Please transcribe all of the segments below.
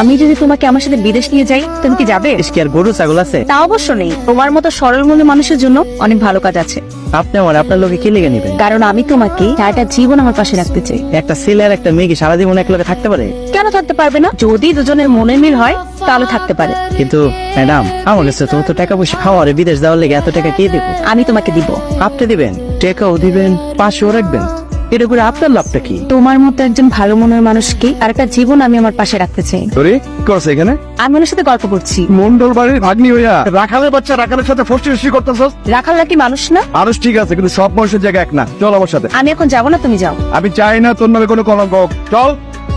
আমি যদি তোমাকে আমার সাথে বিদেশ নিয়ে যাই, তুমি কি যাবে? কি আর গরু ছাগল আছে? তা অবশ্য নেই, তোমার মতো সরল মনের মানুষের জন্য অনেক ভালো কাজ আছে। আপনি আপনার লোকে কি লেগে নিবেন? কারণ আমি তোমাকে সারাটা জীবন আমার পাশে রাখতে চাই। একটা ছেলে আর একটা মেয়ে কি সারা জীবন এক লোকে থাকতে পারে? কেন থাকতে পারবে না? যদি দুজনের মনে মিল হয় তাহলে থাকতে পারে। কিন্তু ম্যাডাম, আমার কাছে তোমার তো টাকা পয়সা খাওয়ারে বিদেশ যাওয়ার লেগে এত টাকা কে দেবো? আমি তোমাকে দিব। আপনি দিবেন? টাকাও দিবেন, পাশেও রাখবেন, এর উপরে আপনার লাভটা কি? তোমার মতো একজন ভালো মনের মানুষকে আর একটা জীবন আমি আমার পাশে রাখতে চাই। তোরে করছে এখানে আমি ওনার সাথে গল্প করছি। মন্ডল বাড়ির ভাগ্নি হইয়া রাখালের বাচ্চা রাখালের সাথে ফষ্টি করতেছস? রাখাল কি মানুষ না? মানুষ ঠিক আছে, কিন্তু সব মানুষের জায়গা এক না। চল আমার সাথে। আমি এখন যাবো না, তুমি যাও। আমি চাই না তোর নামে কোনো কলঙ্ক হোক। চল।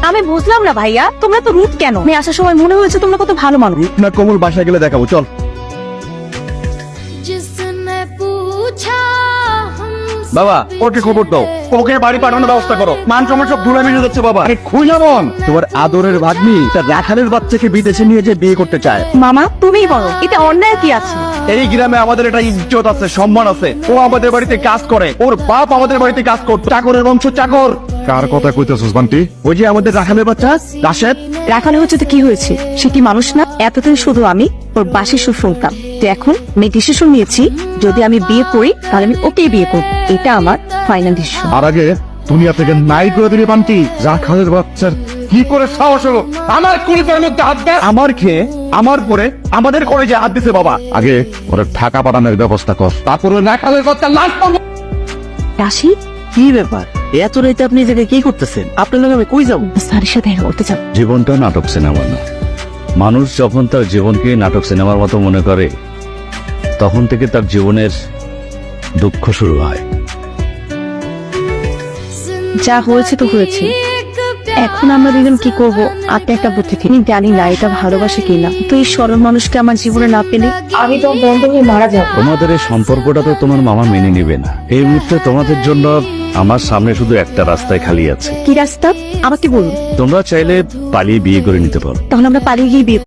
আমি বুঝলাম না ভাইয়া, তোমরা তো রুট কেন? আমি আসার সময় মনে হয়েছে তোমরা কত ভালো মানুষ। না কোমল বাসায় গেলে দেখাবো, চল। जिसने पूछा हमसे বাবা, ওকে খবর দাও, ওকে বাড়ি পাঠানোর ব্যবস্থা করো। মান সম্মান সব ধুলা মিশে যাচ্ছে বাবা। আরে খুঁজা বল, তোমার আদরের ভাগ্নি তার রাখালের বাচ্চাকে বিদেশে নিয়ে যে বিয়ে করতে চায়। মামা তুমিই বলো, এতে অন্যায় কি আছে? এই গ্রামে আমাদের একটা ইজ্জত আছে, সম্মান আছে। ও আমাদের বাড়িতে কাজ করে, ওর বাপ আমাদের বাড়িতে কাজ করতো। চাকরের বংশ চাকর। কার কথা কইতেছস বান্টি? ওই যে আমাদের রাখালের বাচ্চা রাশেদ। রাখালে হচ্ছে তো কি হয়েছে? সে কি মানুষ না? এতদিন শুধু আমি ওর বাসি সুর শুনতাম, তো এখন আমি ডিসিশন নিয়েছি, যদি আমি বিয়ে করি তাহলে আমি ওকেই বিয়ে করব। এটা আমার ফাইনাল ডিসিশন। আর আগে দুনিয়া থেকে নাই করে দিলি বান্টি। রাখালের বাচ্চার কি করে সাহস হলো আমার কলিজার মধ্যে হাত দেয়? আমার খেয়ে আমার পরে আমাদের করে যে হাত দিছে বাবা। আগে ওরা টাকা পাঠানোর ব্যবস্থা কর, তারপরে রাখালের বাচ্চা লাশ পাবো। রাশি, কি ব্যাপার? এত রাইতে আপনি এই জায়গায় কি করতেছেন? আপনার লোক আমি কই যাবো? স্যারের সাথে দেখা করতে চাও? জীবনটা নাটক সিনেমা না। মানুষ যখন তার জীবনকে নাটক সিনেমার মতো মনে করে, তখন থেকে তার জীবনের দুঃখ শুরু হয়। যা হয়েছে তো হয়েছে, এখন আমরা দুজন কি করব? আপনি একটা বুদ্ধি দিন। আমি জানি না এটা ভালোবাসে কিনা, তো এই সরল মানুষকে আমার জীবনে না পেলে আমি তো বন্ধ হয়ে মারা যাবো। তোমাদের এই সম্পর্কটা তো তোমার মামা মেনে নিবে না। এই মুহূর্তে তোমাদের জন্য আমার সামনে শুধু একটা রাস্তায় খালি আছে। কি রাস্তা? আমাকে বলুন। তোমরা চাইলে পালিয়ে বিয়ে করে নিতে পারো। তাহলে আমরা পালিয়ে গিয়ে বিয়ে